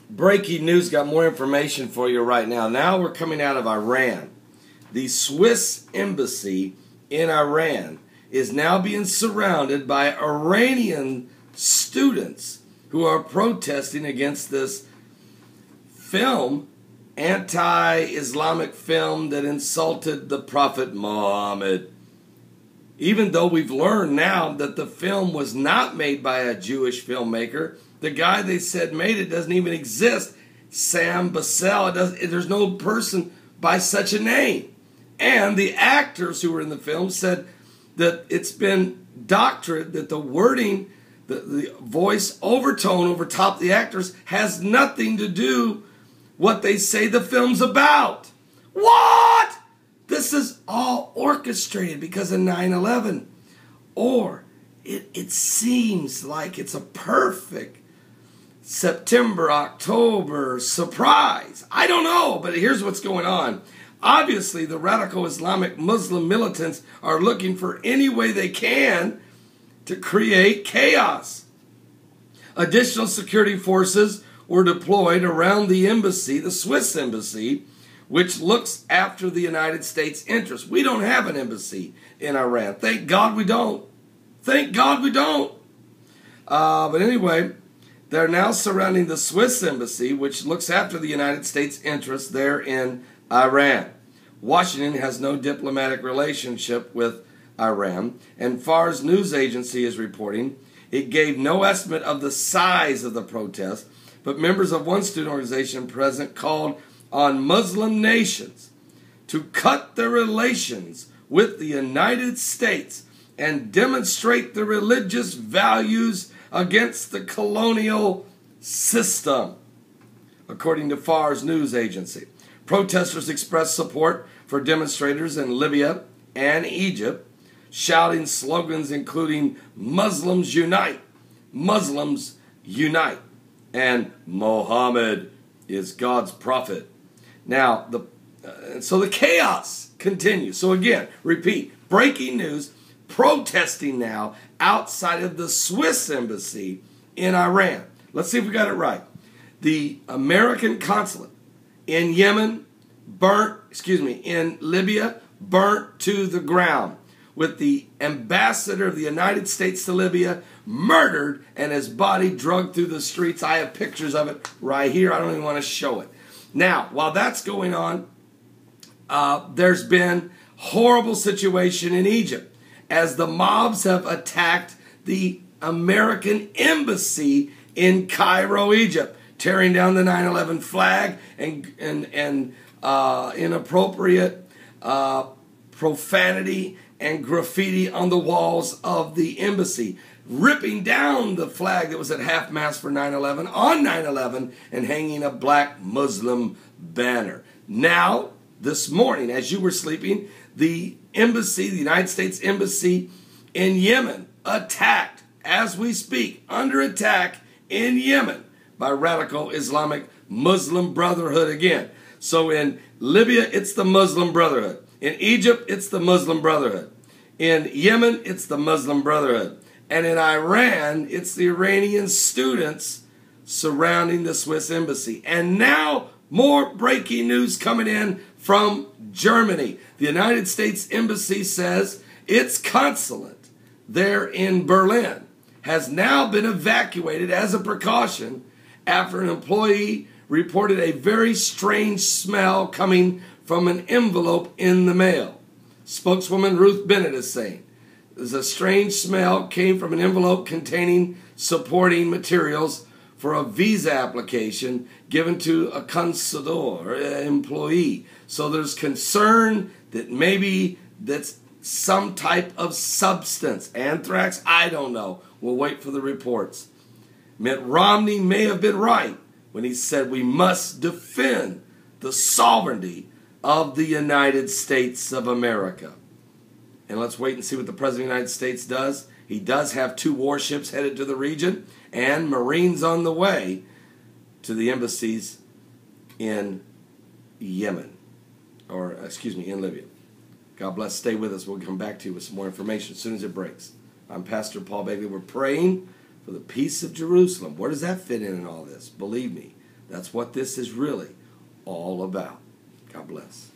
Breaking news, got more information for you right now. Now we're coming out of Iran. The Swiss embassy in Iran is now being surrounded by Iranian students who are protesting against this film, anti-Islamic film that insulted the Prophet Muhammad. Even though we've learned now that the film was not made by a Jewish filmmaker, the guy they said made it doesn't even exist. Sam Bassell, there's no person by such a name. And the actors who were in the film said that it's been doctored, that the wording, the voice overtone over top of the actors has nothing to do what they say the film's about. What? This is all orchestrated because of 9/11. Or it seems like it's a perfect September, October surprise. I don't know, but here's what's going on. Obviously, the radical Islamic Muslim militants are looking for any way they can to create chaos. Additional security forces were deployed around the embassy, the Swiss embassy, which looks after the United States' interests. We don't have an embassy in Iran. Thank God we don't. Thank God we don't. But anyway, they're now surrounding the Swiss embassy, which looks after the United States' interests there in Iran. Washington has no diplomatic relationship with Iran, and Fars news agency is reporting it gave no estimate of the size of the protest, but members of one student organization present called on Muslim nations to cut their relations with the United States and demonstrate their religious values against the colonial system, according to Fars news agency. Protesters expressed support for demonstrators in Libya and Egypt, shouting slogans including Muslims Unite, Muslims Unite, and Muhammad is God's prophet. Now, so the chaos continues. So again, repeat, breaking news, protesting now outside of the Swiss embassy in Iran. Let's see if we got it right. The American consulate in Yemen in Libya burnt to the ground, with the ambassador of the United States to Libya murdered and his body dragged through the streets. I have pictures of it right here. I don't even want to show it. Now, while that's going on, there's been horrible situation in Egypt as the mobs have attacked the American embassy in Cairo, Egypt, tearing down the 9/11 flag and inappropriate profanity and graffiti on the walls of the embassy, ripping down the flag that was at half-mast for 9/11 on 9/11 and hanging a black Muslim banner. Now, this morning, as you were sleeping, the embassy, the United States Embassy in Yemen, attacked, as we speak, under attack in Yemen by radical Islamic Muslim Brotherhood again. So in Libya, it's the Muslim Brotherhood. In Egypt, it's the Muslim Brotherhood. In Yemen, it's the Muslim Brotherhood. And in Iran, it's the Iranian students surrounding the Swiss embassy. And now, more breaking news coming in from Germany. The United States Embassy says its consulate there in Berlin has now been evacuated as a precaution after an employee reported a very strange smell coming from an envelope in the mail. Spokeswoman Ruth Bennett is saying there's a strange smell came from an envelope containing supporting materials for a visa application given to a consular employee. So there's concern that maybe that's some type of substance. Anthrax? I don't know. We'll wait for the reports. Mitt Romney may have been right when he said we must defend the sovereignty of the United States of America. And let's wait and see what the President of the United States does. He does have 2 warships headed to the region and Marines on the way to the embassies in Yemen. In Libya. God bless. Stay with us. We'll come back to you with some more information as soon as it breaks. I'm Pastor Paul Begley. We're praying for the peace of Jerusalem. Where does that fit in all this? Believe me, That's what this is really all about. God bless.